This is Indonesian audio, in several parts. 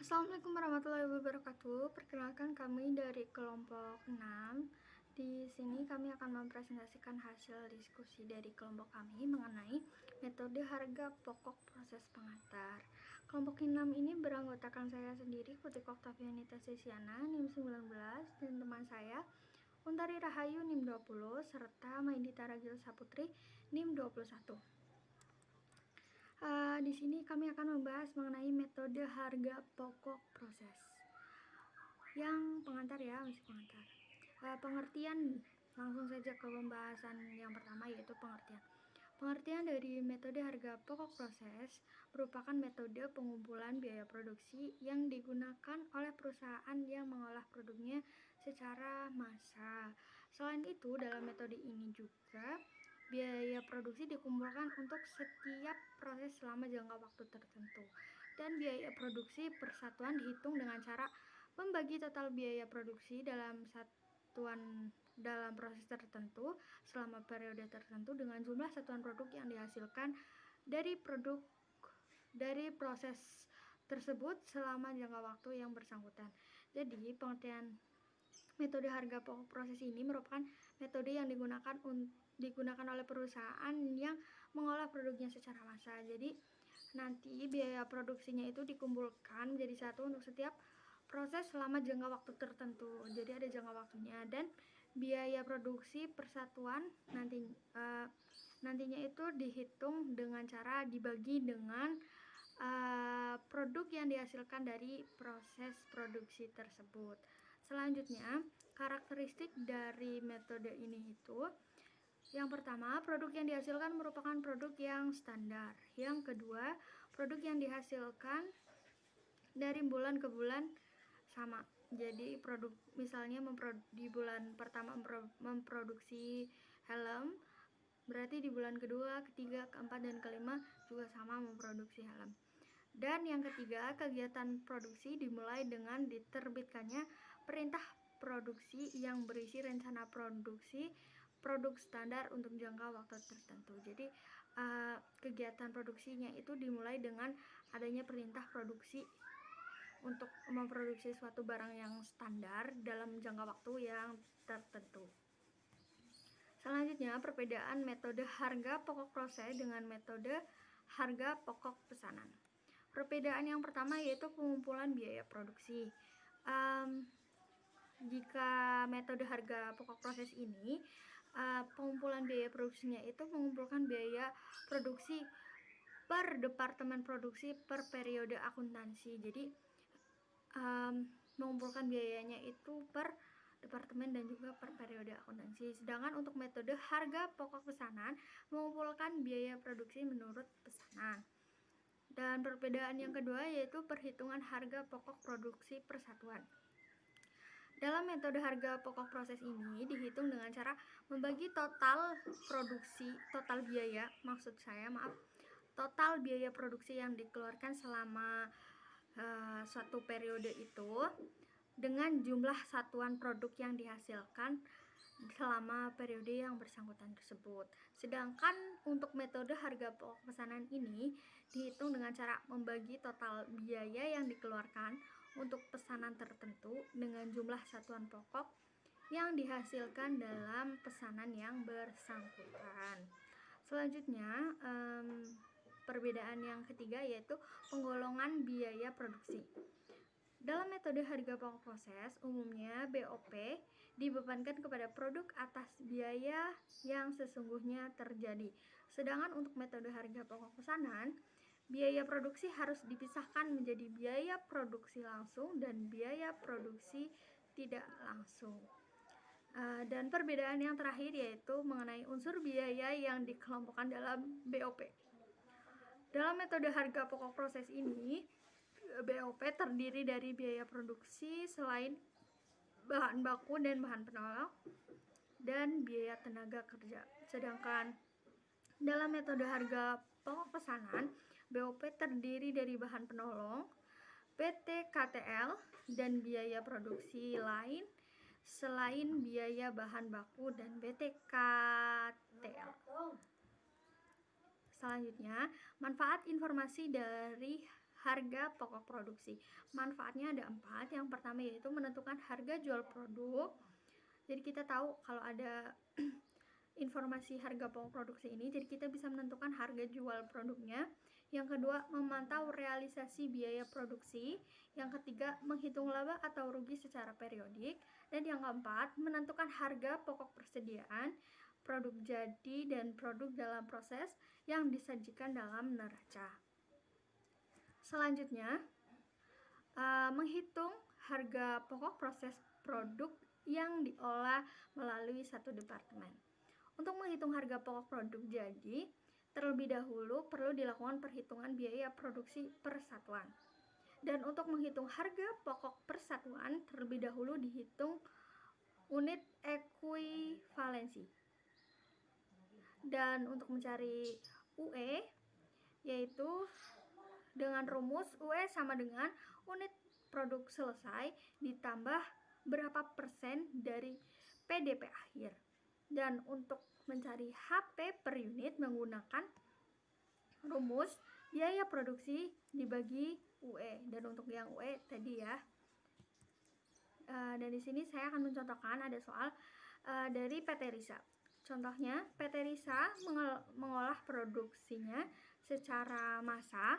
Assalamualaikum warahmatullahi wabarakatuh. Perkenalkan kami dari kelompok 6. Di sini kami akan mempresentasikan hasil diskusi dari kelompok kami mengenai metode harga pokok proses pengantar. Kelompok 6 ini beranggotakan saya sendiri, Putri Oktavianita Sesiana, NIM 19, dan teman saya, Untari Rahayu, NIM 20, serta Maidita Ragil Saputri, NIM 21. Di sini kami akan membahas mengenai metode harga pokok proses. Yang pengantar ya, masih pengantar. Pengertian, langsung saja ke pembahasan yang pertama, yaitu pengertian. Pengertian dari metode harga pokok proses merupakan metode pengumpulan biaya produksi yang digunakan oleh perusahaan yang mengolah produknya secara massal. Selain itu, dalam metode ini juga biaya produksi dikumpulkan untuk setiap proses selama jangka waktu tertentu, dan biaya produksi persatuan dihitung dengan cara membagi total biaya produksi dalam proses tertentu selama periode tertentu dengan jumlah satuan produk yang dihasilkan dari proses tersebut selama jangka waktu yang bersangkutan. Jadi, pengertian metode harga pokok proses ini merupakan metode yang digunakan oleh perusahaan yang mengolah produknya secara massal. Jadi, nanti biaya produksinya itu dikumpulkan menjadi satu untuk setiap proses selama jangka waktu tertentu. Jadi ada jangka waktunya, dan biaya produksi persatuan nantinya itu dihitung dengan cara dibagi dengan produk yang dihasilkan dari proses produksi tersebut. Selanjutnya, karakteristik dari metode ini itu, yang pertama, produk yang dihasilkan merupakan produk yang standar. Yang kedua, produk yang dihasilkan dari bulan ke bulan sama. Jadi produk misalnya di bulan pertama memproduksi helm, berarti di bulan kedua, ketiga, keempat, dan kelima juga sama memproduksi helm. Dan yang ketiga, kegiatan produksi dimulai dengan diterbitkannya perintah produksi yang berisi rencana produksi produk standar untuk jangka waktu tertentu. Jadi kegiatan produksinya itu dimulai dengan adanya perintah produksi untuk memproduksi suatu barang yang standar dalam jangka waktu yang tertentu. Selanjutnya, perbedaan metode harga pokok proses dengan metode harga pokok pesanan. Perbedaan yang pertama yaitu pengumpulan biaya produksi. Jika metode harga pokok proses ini, pengumpulan biaya produksinya itu mengumpulkan biaya produksi per departemen produksi per periode akuntansi. Jadi mengumpulkan biayanya itu per departemen dan juga per periode akuntansi. Sedangkan untuk metode harga pokok pesanan mengumpulkan biaya produksi menurut pesanan. Dan perbedaan yang kedua yaitu perhitungan harga pokok produksi persatuan. Dalam metode harga pokok proses ini dihitung dengan cara membagi total biaya produksi yang dikeluarkan selama suatu periode itu dengan jumlah satuan produk yang dihasilkan selama periode yang bersangkutan tersebut. Sedangkan untuk metode harga pokok pesanan ini dihitung dengan cara membagi total biaya yang dikeluarkan untuk pesanan tertentu dengan jumlah satuan pokok yang dihasilkan dalam pesanan yang bersangkutan. Selanjutnya, perbedaan yang ketiga yaitu penggolongan biaya produksi. Dalam metode harga pokok proses, umumnya BOP dibebankan kepada produk atas biaya yang sesungguhnya terjadi. Sedangkan untuk metode harga pokok pesanan, biaya produksi harus dipisahkan menjadi biaya produksi langsung dan biaya produksi tidak langsung. Dan perbedaan yang terakhir yaitu mengenai unsur biaya yang dikelompokkan dalam BOP. Dalam metode harga pokok proses ini, BOP terdiri dari biaya produksi selain bahan baku dan bahan penolong dan biaya tenaga kerja. Sedangkan dalam metode harga pokok pesanan, BOP terdiri dari bahan penolong, PT KTL, dan biaya produksi lain selain biaya bahan baku dan PT KTL. Selanjutnya, manfaat informasi dari harga pokok produksi. Manfaatnya ada 4. Yang pertama yaitu menentukan harga jual produk. Jadi kita tahu kalau ada informasi harga pokok produksi ini, jadi kita bisa menentukan harga jual produknya. Yang kedua, memantau realisasi biaya produksi. Yang ketiga, menghitung laba atau rugi secara periodik. Dan yang keempat, menentukan harga pokok persediaan, produk jadi, dan produk dalam proses yang disajikan dalam neraca. Selanjutnya, menghitung harga pokok proses produk yang diolah melalui satu departemen. Untuk menghitung harga pokok produk jadi, terlebih dahulu perlu dilakukan perhitungan biaya produksi per satuan. Dan untuk menghitung harga pokok per satuan, terlebih dahulu dihitung unit ekuivalensi. Dan untuk mencari UE, yaitu dengan rumus UE sama dengan unit produk selesai ditambah berapa persen dari PDP akhir. Dan untuk mencari HP per unit menggunakan rumus biaya produksi dibagi UE. Dan untuk yang UE tadi ya. Dan di sini saya akan mencontohkan ada soal dari PT Risa. Contohnya, PT Risa mengolah produksinya secara massa.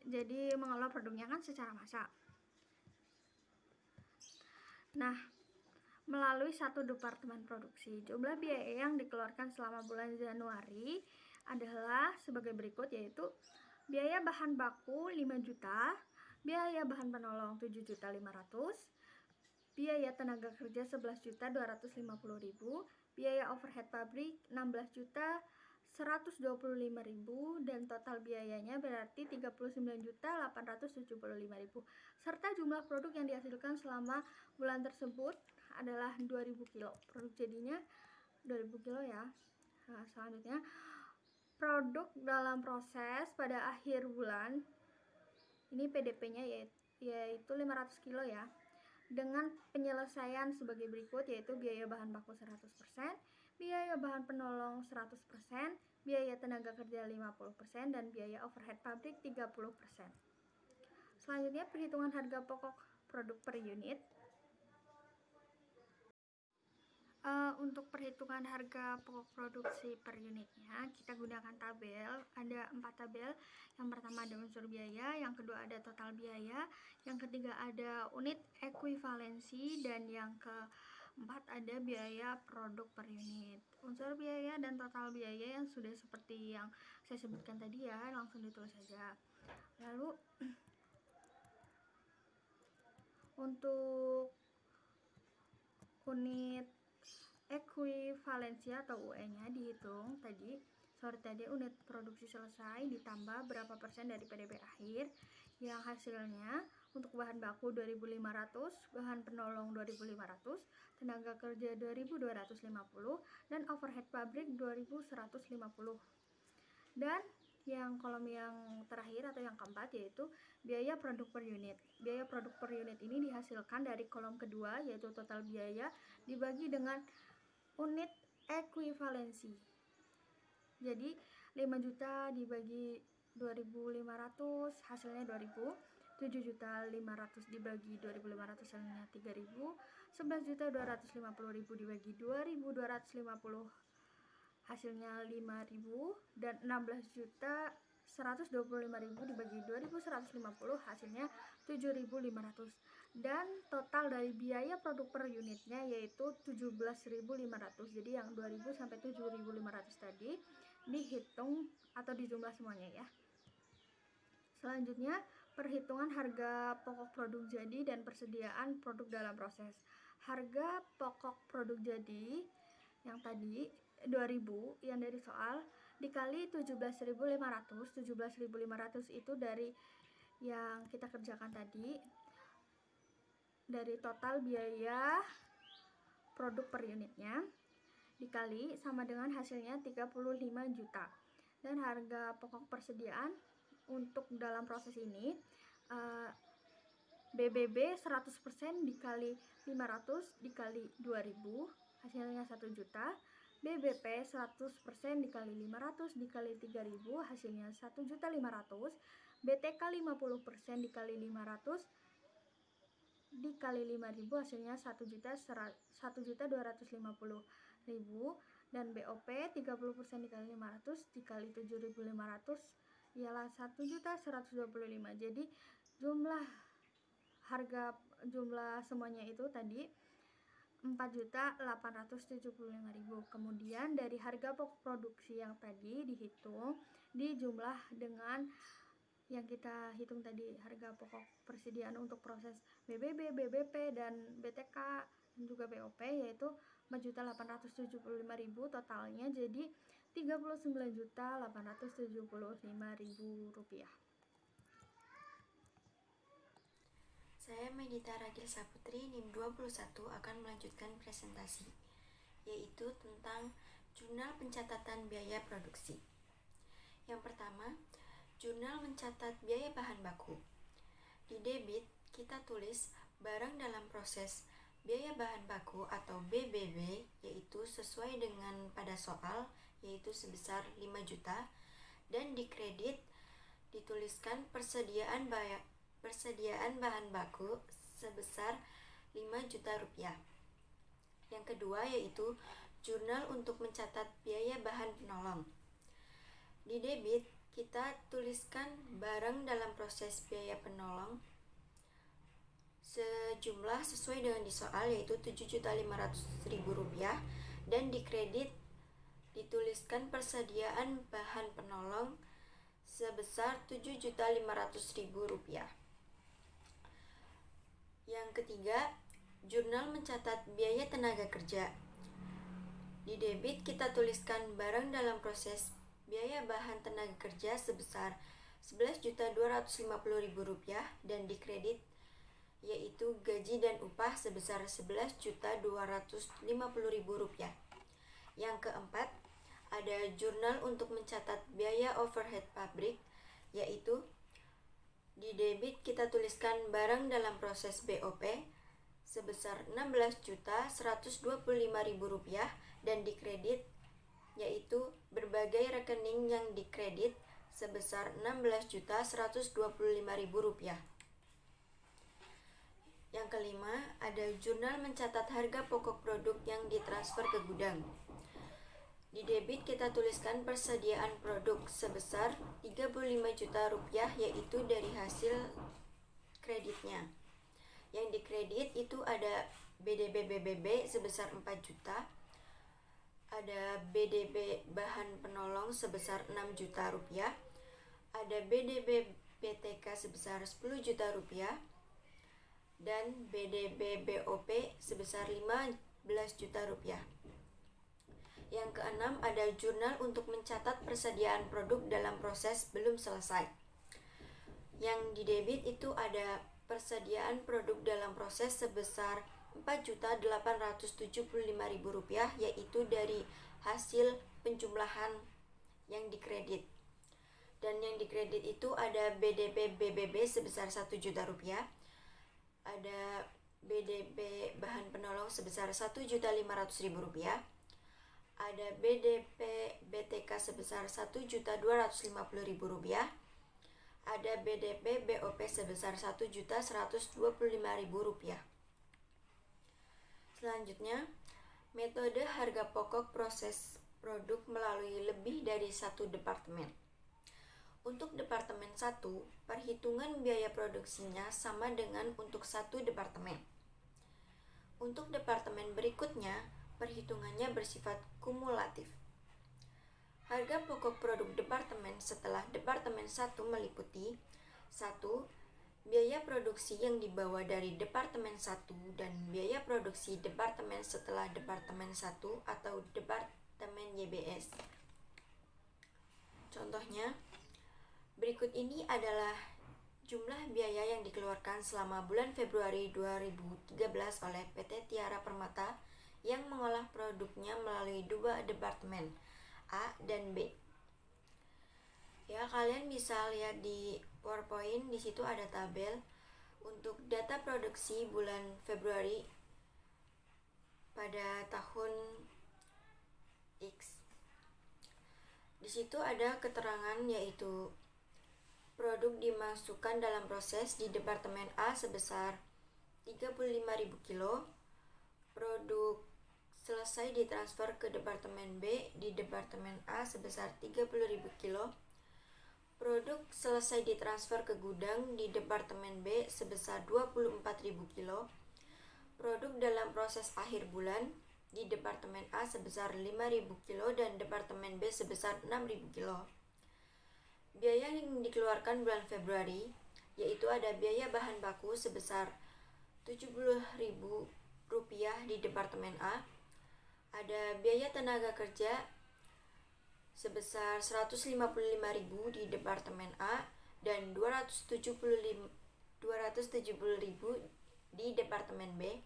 Jadi mengolah produknya kan secara massa. Nah, melalui satu departemen produksi, jumlah biaya yang dikeluarkan selama bulan Januari adalah sebagai berikut, yaitu biaya bahan baku 5 juta, biaya bahan penolong 7.500.000, biaya tenaga kerja 11.250.000, biaya overhead pabrik 16.125.000, dan total biayanya berarti 39.875.000, serta jumlah produk yang dihasilkan selama bulan tersebut adalah 2.000 kilo. Produk jadinya 2.000 kilo ya. Nah, selanjutnya produk dalam proses pada akhir bulan, ini PDP-nya yaitu 500 kilo ya, dengan penyelesaian sebagai berikut, yaitu biaya bahan baku 100%, biaya bahan penolong 100%, biaya tenaga kerja 50%, dan biaya overhead pabrik 30%. Selanjutnya perhitungan harga pokok produk per unit. Untuk perhitungan harga pokok produksi per unitnya, kita gunakan tabel. Ada 4 tabel. Yang pertama ada unsur biaya, yang kedua ada total biaya, yang ketiga ada unit ekuivalensi, dan yang keempat ada biaya produk per unit. Unsur biaya dan total biaya yang sudah seperti yang saya sebutkan tadi ya, langsung ditulis saja. Lalu untuk unit ekuivalensi atau UE-nya dihitung tadi unit produksi selesai ditambah berapa persen dari PDP akhir, yang hasilnya untuk bahan baku 2.500, bahan penolong 2.500, tenaga kerja 2.250, dan overhead pabrik 2.150. Dan yang kolom yang terakhir atau yang keempat yaitu biaya produk per unit. Biaya produk per unit ini dihasilkan dari kolom kedua, yaitu total biaya dibagi dengan unit ekuivalensi. Jadi 5 juta dibagi 2.500 hasilnya 2.000, 7.500.000 dibagi 2.500 hasilnya 3.000, 11.250.000 dibagi 2.250 hasilnya 5.000, dan 16.125.000 dibagi 2.150 hasilnya 7.500. Dan total dari biaya produk per unitnya yaitu 17.500. Jadi yang 2.000 sampai 7.500 tadi dihitung atau dijumlah semuanya ya. Selanjutnya perhitungan harga pokok produk jadi dan persediaan produk dalam proses. Harga pokok produk jadi yang tadi 2.000 yang dari soal dikali 17.500. 17.500 itu dari yang kita kerjakan tadi, dari total biaya produk per unitnya, dikali sama dengan hasilnya 35 juta. Dan harga pokok persediaan untuk dalam proses ini BBB 100% dikali 500 dikali 2.000 hasilnya 1 juta, BBP 100% dikali 500 dikali 3.000 hasilnya 1.500.000. BTK 50% dikali 500 dikali 5.000 hasilnya 1.250.000. Dan BOP 30% dikali 500 dikali 7.500 ialah 1.125.000. Jadi jumlah semuanya itu tadi 4.875.000. Kemudian dari harga pokok produksi yang tadi dihitung, dijumlah dengan yang kita hitung tadi, harga pokok persediaan untuk proses BBB, BBP, dan BTK, dan juga BOP, yaitu 4.875.000 totalnya, jadi 39.875.000 rupiah. Saya Medita Ragil Saputri, NIM 21, akan melanjutkan presentasi, yaitu tentang jurnal pencatatan biaya produksi. Yang pertama, jurnal mencatat biaya bahan baku. Di debit, kita tulis barang dalam proses biaya bahan baku atau BBB, yaitu sesuai dengan pada soal, yaitu sebesar 5 juta, dan di kredit dituliskan persediaan bahan baku sebesar 5 juta rupiah. Yang kedua yaitu jurnal untuk mencatat biaya bahan penolong. Di debit kita tuliskan barang dalam proses biaya penolong sejumlah sesuai dengan di soal, yaitu 7.500.000 rupiah, dan di kredit dituliskan persediaan bahan penolong sebesar 7.500.000 rupiah. Yang ketiga, jurnal mencatat biaya tenaga kerja. Di debit kita tuliskan barang dalam proses biaya bahan tenaga kerja sebesar 11.250.000 rupiah, dan di kredit yaitu gaji dan upah sebesar 11.250.000 rupiah. Yang keempat, ada jurnal untuk mencatat biaya overhead pabrik, yaitu di debit kita tuliskan barang dalam proses BOP sebesar 16.125.000 rupiah, dan di kredit yaitu berbagai rekening yang dikredit sebesar 16.125.000 rupiah. Yang kelima, ada jurnal mencatat harga pokok produk yang ditransfer ke gudang. Di debit kita tuliskan persediaan produk sebesar 35 juta rupiah, yaitu dari hasil kreditnya. Yang dikredit itu ada BDB BBB sebesar 4 juta, ada BDB bahan penolong sebesar 6 juta rupiah, ada BDB BTK sebesar 10 juta rupiah, dan BDB BOP sebesar 15 juta rupiah. Yang keenam, ada jurnal untuk mencatat persediaan produk dalam proses belum selesai. Yang di debit itu ada persediaan produk dalam proses sebesar 4.875.000 rupiah, yaitu dari hasil penjumlahan yang dikredit. Dan yang dikredit itu ada BDB BBB sebesar 1 juta rupiah, ada BDB bahan penolong sebesar 1.500.000 rupiah, ada BDP BTK sebesar 1.250.000 rupiah, ada BDP BOP sebesar 1.125.000 rupiah. Selanjutnya, metode harga pokok proses produk melalui lebih dari satu departemen. Untuk departemen 1, perhitungan biaya produksinya sama dengan untuk satu departemen. Untuk departemen berikutnya, perhitungannya bersifat kumulatif. Harga pokok produk departemen setelah departemen 1 meliputi 1. Biaya produksi yang dibawa dari departemen 1 dan biaya produksi departemen setelah departemen 1 atau departemen YBS. Contohnya, berikut ini adalah jumlah biaya yang dikeluarkan selama bulan Februari 2013 oleh PT Tiara Permata yang mengolah produknya melalui dua departemen, A dan B. Ya, kalian bisa lihat di PowerPoint, di situ ada tabel untuk data produksi bulan Februari pada tahun X. Di situ ada keterangan yaitu produk dimasukkan dalam proses di Departemen A sebesar 35.000 kilo. Produk selesai ditransfer ke Departemen B di Departemen A sebesar 30.000 kilo. Produk selesai ditransfer ke gudang di Departemen B sebesar 24.000 kilo. Produk dalam proses akhir bulan di Departemen A sebesar 5.000 kilo dan Departemen B sebesar 6.000 kilo. Biaya yang dikeluarkan bulan Februari yaitu ada biaya bahan baku sebesar Rp70.000 di Departemen A, ada biaya tenaga kerja sebesar Rp155.000 di Departemen A dan Rp270.000 di Departemen B.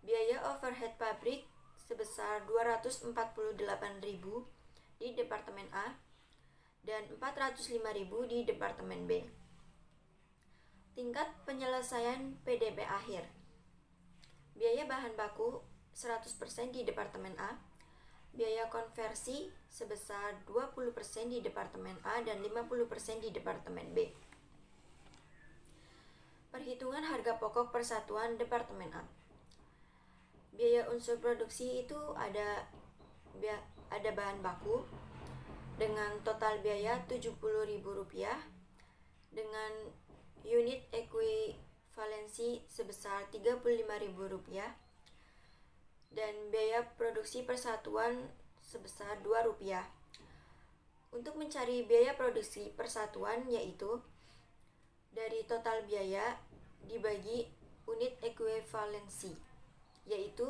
Biaya overhead pabrik sebesar Rp248.000 di Departemen A dan Rp405.000 di Departemen B. Tingkat penyelesaian PDB akhir. Biaya bahan baku 100% di Departemen A. Biaya konversi sebesar 20% di Departemen A dan 50% di Departemen B. Perhitungan harga pokok persatuan Departemen A. Biaya unsur produksi itu ada bahan baku dengan total biaya Rp70.000 dengan unit ekuivalensi sebesar Rp35.000 dan biaya produksi persatuan sebesar Rp2. Untuk mencari biaya produksi persatuan yaitu dari total biaya dibagi unit ekuivalensi yaitu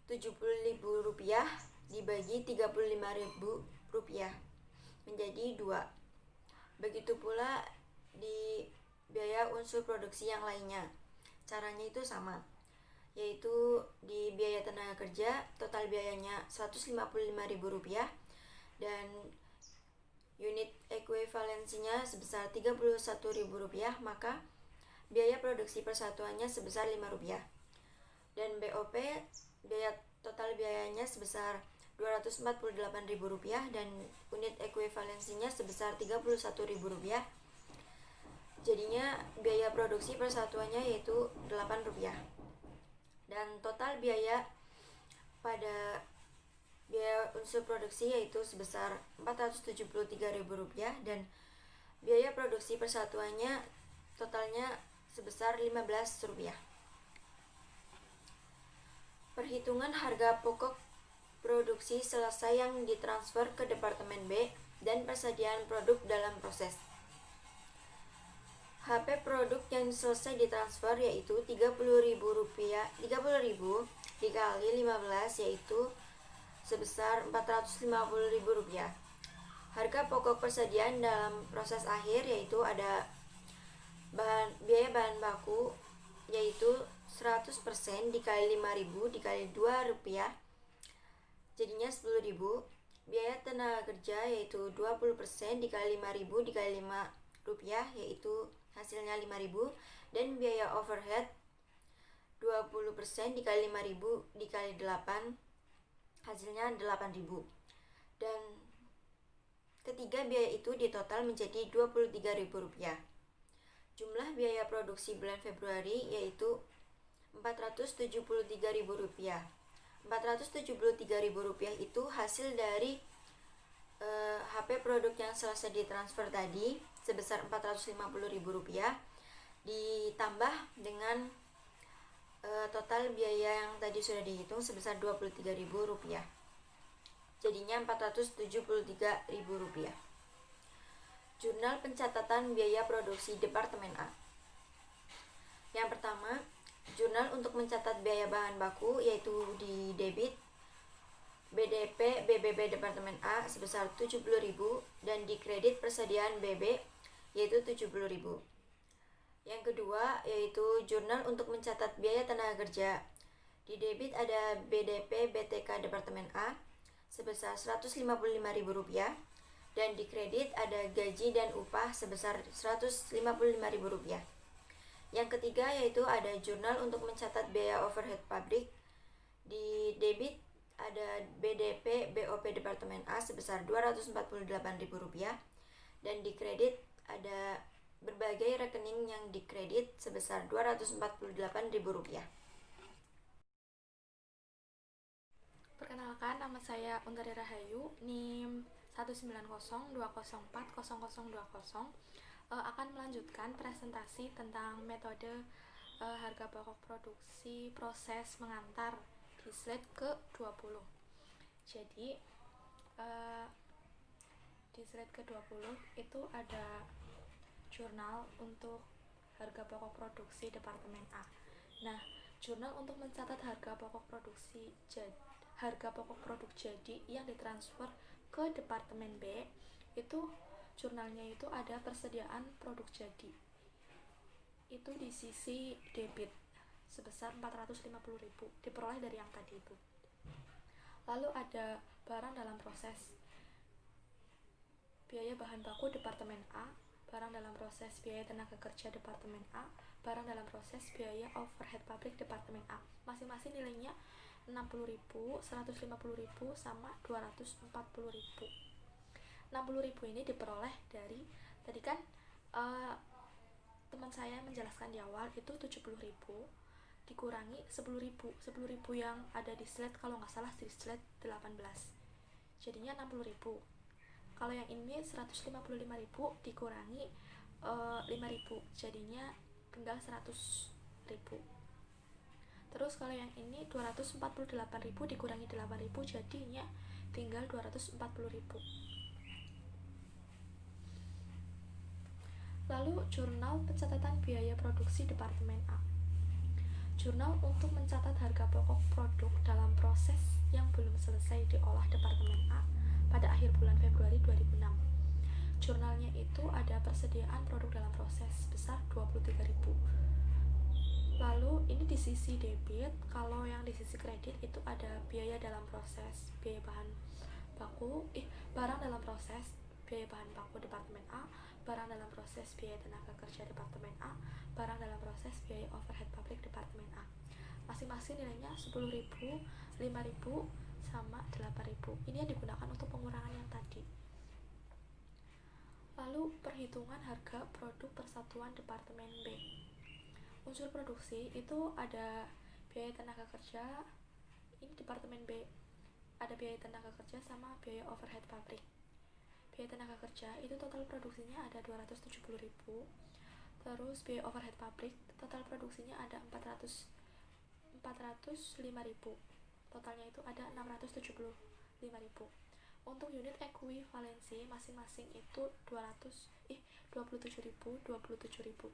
Rp70.000 dibagi Rp35.000 menjadi 2. Begitu pula di biaya unsur produksi yang lainnya. Caranya itu sama, yaitu di biaya tenaga kerja total biayanya Rp155.000 dan unit ekuivalensinya sebesar Rp31.000, maka biaya produksi persatuannya sebesar Rp5. Dan BOP biaya total biayanya sebesar Rp248.000 dan unit ekuivalensinya sebesar Rp31.000. Jadinya biaya produksi persatuannya yaitu Rp8. Dan total biaya pada biaya unsur produksi yaitu sebesar Rp473.000 dan biaya produksi persatuannya totalnya sebesar Rp15. Perhitungan harga pokok produksi selesai yang ditransfer ke Departemen B dan persediaan produk dalam proses. HP produk yang selesai ditransfer yaitu Rp30.000 dikali 15 yaitu sebesar Rp450.000. Harga pokok persediaan dalam proses akhir yaitu ada biaya bahan baku yaitu 100% dikali 5.000 dikali Rp2 jadinya Rp10.000. Biaya tenaga kerja yaitu 20% dikali 5.000 dikali Rp5 yaitu hasilnya Rp5.000 dan biaya overhead 20% dikali 5.000 dikali 8 hasilnya Rp8.000. Dan ketiga biaya itu ditotal menjadi Rp23.000. Jumlah biaya produksi bulan Februari yaitu Rp473.000. Rp473.000 itu hasil dari HP produk yang selesai ditransfer tadi sebesar Rp450.000 ditambah dengan total biaya yang tadi sudah dihitung sebesar Rp23.000. Jadinya Rp473.000. Jurnal pencatatan biaya produksi Departemen A. Yang pertama, jurnal untuk mencatat biaya bahan baku yaitu di debit BDP BBB Departemen A sebesar Rp70.000 dan di kredit persediaan BB yaitu Rp70.000. Yang kedua yaitu jurnal untuk mencatat biaya tenaga kerja. Di debit ada BDP BTK Departemen A sebesar Rp155.000 dan di kredit ada gaji dan upah sebesar Rp155.000. Yang ketiga yaitu ada jurnal untuk mencatat biaya overhead pabrik. Di debit ada BDP BOP Departemen A sebesar Rp248.000 dan di kredit ada berbagai rekening yang dikredit sebesar Rp248.000. Perkenalkan, nama saya Untari Rahayu, NIM 19020040020, akan melanjutkan presentasi tentang metode harga pokok produksi proses mengantar di slide ke-20. Jadi di slide ke-20 itu ada jurnal untuk harga pokok produksi Departemen A. Nah, jurnal untuk mencatat harga pokok produk jadi yang ditransfer ke Departemen B, itu jurnalnya itu ada persediaan produk jadi. Itu di sisi debit sebesar Rp450.000, diperoleh dari yang tadi itu. Lalu ada barang dalam proses, biaya bahan baku Departemen A, barang dalam proses biaya tenaga kerja Departemen A, barang dalam proses biaya overhead pabrik Departemen A. Masing-masing nilainya Rp60.000, Rp150.000, sama Rp240.000. Rp60.000 ini diperoleh dari, tadi kan teman saya menjelaskan di awal itu Rp70.000 dikurangi Rp10.000 yang ada di slide, kalau nggak salah di slide 18, jadinya Rp60.000. Kalau yang ini Rp155.000 dikurangi Rp5.000, jadinya tinggal Rp100.000. Terus kalau yang ini Rp248.000 dikurangi Rp8.000, jadinya tinggal Rp240.000. Lalu jurnal pencatatan biaya produksi Departemen A. Jurnal untuk mencatat harga pokok produk dalam proses yang belum selesai diolah Departemen A pada akhir bulan Februari 2006. Jurnalnya itu ada persediaan produk dalam proses sebesar Rp23.000. Lalu ini di sisi debit, kalau yang di sisi kredit itu ada biaya dalam proses, biaya bahan baku, barang dalam proses, biaya bahan baku Departemen A, barang dalam proses biaya tenaga kerja Departemen A, barang dalam proses biaya overhead pabrik Departemen A. Masing-masing nilainya Rp10.000, Rp5.000, sama Rp8.000. Ini yang digunakan untuk pengurangan yang tadi. Lalu perhitungan harga produk persatuan Departemen B. Unsur produksi itu ada biaya tenaga kerja, ini Departemen B, ada biaya tenaga kerja sama biaya overhead pabrik. Biaya tenaga kerja itu total produksinya ada Rp270.000, terus biaya overhead pabrik total produksinya ada Rp405.000, totalnya itu ada Rp675.000. Untuk unit ekuivalensi masing-masing itu Rp27.000.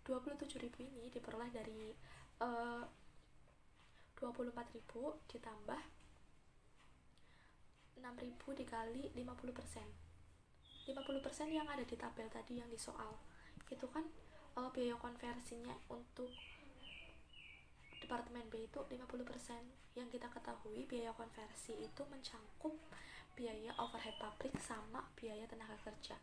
Rp27.000 ini diperoleh dari Rp24.000 ditambah Rp6.000 dikali 50%. 50% yang ada di tabel tadi yang di soal. Itu kan biaya konversinya untuk Departemen B itu 50%. Yang kita ketahui biaya konversi itu mencangkup biaya overhead pabrik sama biaya tenaga kerja.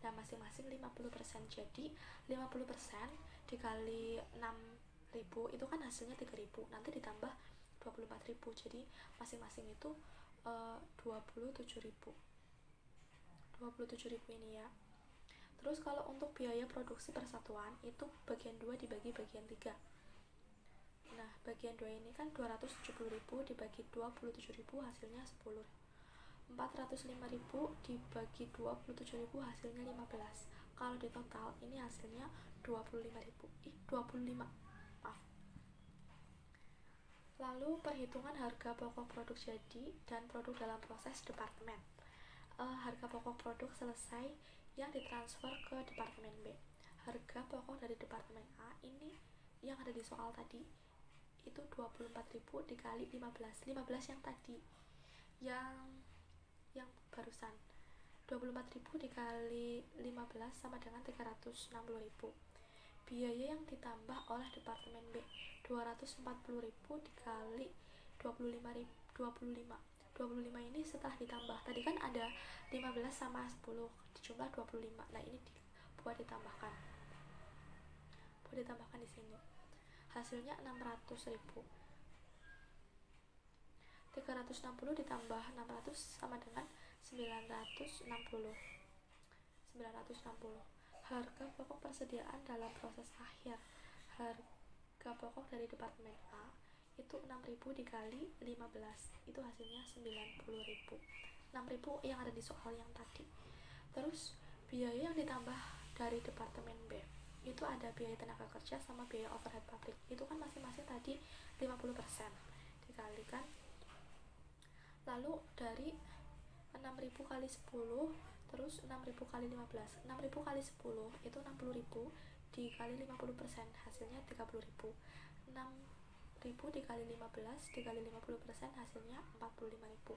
Nah, masing-masing 50%. Jadi 50% dikali 6.000 itu kan hasilnya 3.000. Nanti ditambah 24.000. Jadi masing-masing itu 27.000. 27.000 ini ya. Terus kalau untuk biaya produksi persatuan itu bagian 2 dibagi bagian 3. Nah, bagian 2 ini kan 270.000 dibagi 27.000 hasilnya 10. 405.000 dibagi 27.000 hasilnya 15. Kalau di total ini hasilnya 25. Maaf. Lalu perhitungan harga pokok produk jadi dan produk dalam proses Departemen. Harga pokok produk selesai yang ditransfer ke Departemen B. Harga pokok dari Departemen A ini yang ada di soal tadi itu 24.000 dikali 15 yang tadi, yang barusan 24.000 dikali 15 sama dengan 360.000. Biaya yang ditambah oleh Departemen B 240.000 dikali 25 ini setelah ditambah, tadi kan ada 15 sama 10 dijumlah 25. Nah, ini buat ditambahkan di sini hasilnya 600.000. 360 ditambah 600 sama dengan 960. Harga pokok persediaan dalam proses akhir. Harga pokok dari departemen A itu 6.000 dikali 15, itu hasilnya 90.000. 6.000 yang ada di soal yang tadi. Terus biaya yang ditambah dari departemen B itu ada biaya tenaga kerja sama biaya overhead pabrik. Itu kan masing-masing tadi 50% dikalikan. Lalu dari 6.000 kali 10, terus 6.000 kali 15. 6.000 kali 10 itu 60.000 dikali 50%, hasilnya 30.000. 6.000 dikali 15 dikali 50%, hasilnya 45.000.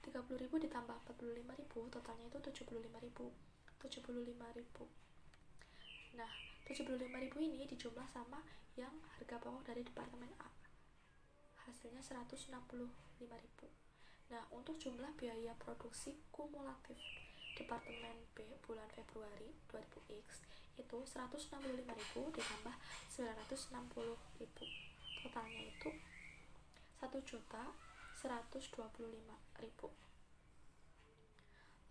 30.000 ditambah 45.000, totalnya itu 75.000. Nah, 75.000 ini dijumlah sama yang harga pokok dari departemen A, hasilnya 165.000. Nah, untuk jumlah biaya produksi kumulatif departemen B bulan Februari 2000X itu 165.000 ditambah 960.000, totalnya itu 1.125.000.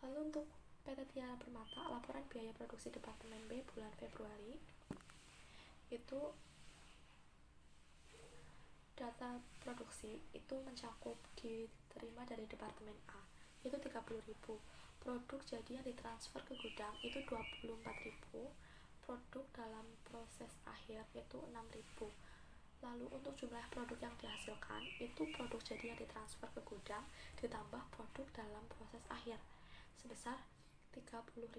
Lalu untuk PT Tiara Permata, laporan biaya produksi departemen B bulan Februari itu data produksi itu mencakup diterima dari departemen A itu 30.000, produk jadi yang ditransfer ke gudang itu 24.000, produk dalam proses akhir itu 6.000. Lalu untuk jumlah produk yang dihasilkan itu produk jadi yang ditransfer ke gudang ditambah produk dalam proses akhir sebesar 30.000.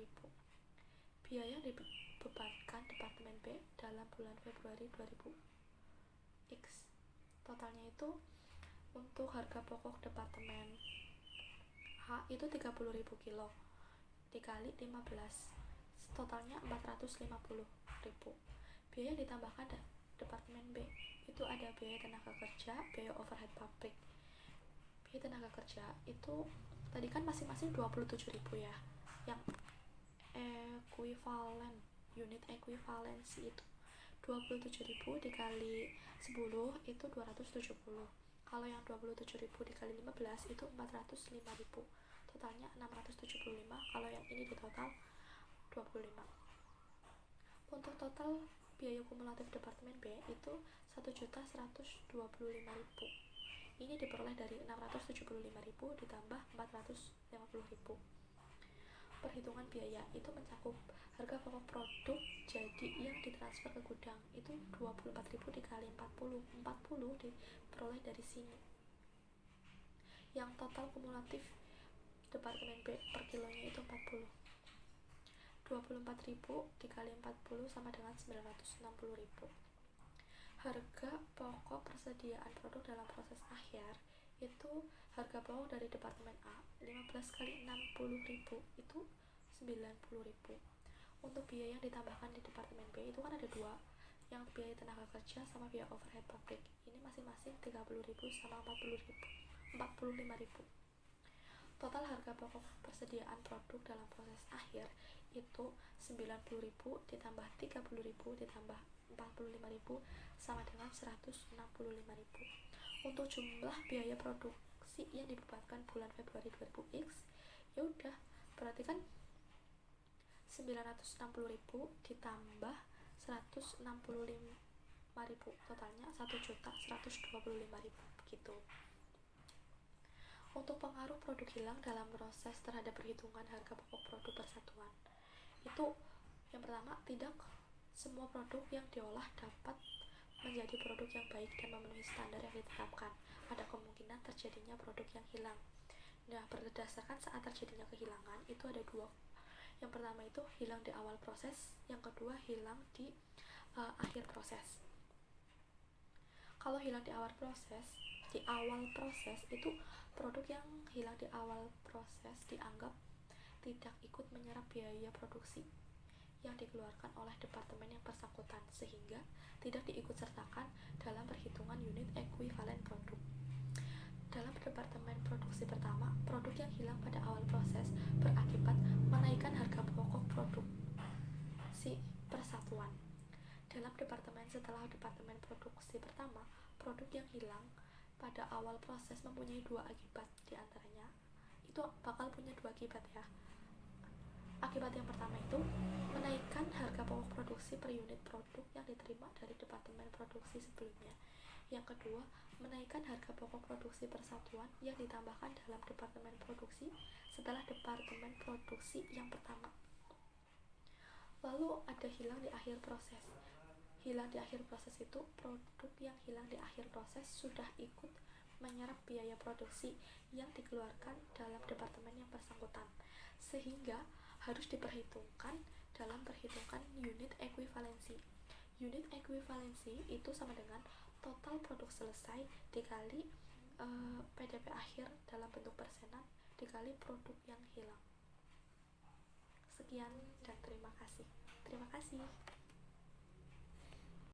Biaya yang dibebankan departemen B dalam bulan Februari 2000X, totalnya itu untuk harga pokok departemen A itu 30.000 kilo dikali 15, totalnya 450.000. Biaya yang ditambahkan departemen B itu ada biaya tenaga kerja, biaya overhead pabrik. Biaya tenaga kerja itu tadi kan masing-masing 27.000 ya, yang ekuivalen, unit ekuivalensi itu 27.000 dikali 10 itu 270. Kalau yang 27.000 dikali 15 itu 405.000, totalnya 675. Kalau yang ini di total 25. Untuk total biaya kumulatif departemen B itu 1.125.000. Ini diperoleh dari 675.000 ditambah 450.000. Perhitungan biaya itu mencakup harga pokok produk jadi yang ditransfer ke gudang itu 24.000 dikali 40 diperoleh dari sini. Yang total kumulatif departemen B per kilonya itu 40. 24.000 dikali 40 sama dengan 960.000. Harga pokok persediaan produk dalam proses akhir itu harga pokok dari departemen A 15 kali 60.000 itu 90.000. Untuk biaya yang ditambahkan di departemen B itu kan ada dua, yang biaya tenaga kerja sama biaya overhead pabrik. Ini masing-masing 30.000 sama 45.000. Total harga pokok persediaan produk dalam proses akhir itu 90.000 ditambah 30.000 ditambah 45.000 sama dengan 165.000. Untuk jumlah biaya produksi yang dibebankan bulan Februari 2000X, ya udah berarti kan 960.000 ditambah 165.000, totalnya 1.125.000 begitu. Untuk pengaruh produk hilang dalam proses terhadap perhitungan harga pokok produk persatuan itu yang pertama, tidak semua produk yang diolah dapat menjadi produk yang baik dan memenuhi standar yang ditetapkan. Ada kemungkinan terjadinya produk yang hilang. Nah, berdasarkan saat terjadinya kehilangan itu ada dua. Yang pertama itu hilang di awal proses, yang kedua hilang di akhir proses. Kalau hilang di awal proses itu produk yang hilang di awal proses dianggap tidak ikut menyerap biaya produksi yang dikeluarkan oleh departemen yang bersangkutan, sehingga tidak diikutsertakan dalam perhitungan unit ekuivalen produk. Dalam departemen produksi pertama, produk yang hilang pada awal proses berakibat menaikkan harga pokok produk si persatuan. Dalam departemen setelah departemen produksi pertama, produk yang hilang pada awal proses mempunyai dua akibat. Di antaranya itu bakal punya dua akibat ya. Akibat yang pertama itu menaikkan harga pokok produksi per unit produk yang diterima dari departemen produksi sebelumnya. Yang kedua, menaikkan harga pokok produksi per satuan yang ditambahkan dalam departemen produksi setelah departemen produksi yang pertama. Lalu ada hilang di akhir proses. Hilang di akhir proses itu produk yang hilang di akhir proses sudah ikut menyerap biaya produksi yang dikeluarkan dalam departemen yang bersangkutan, sehingga harus diperhitungkan dalam perhitungan unit ekuivalensi. Unit ekuivalensi itu sama dengan total produk selesai dikali PDP akhir dalam bentuk persenan dikali produk yang hilang. Sekian dan terima kasih. Terima kasih.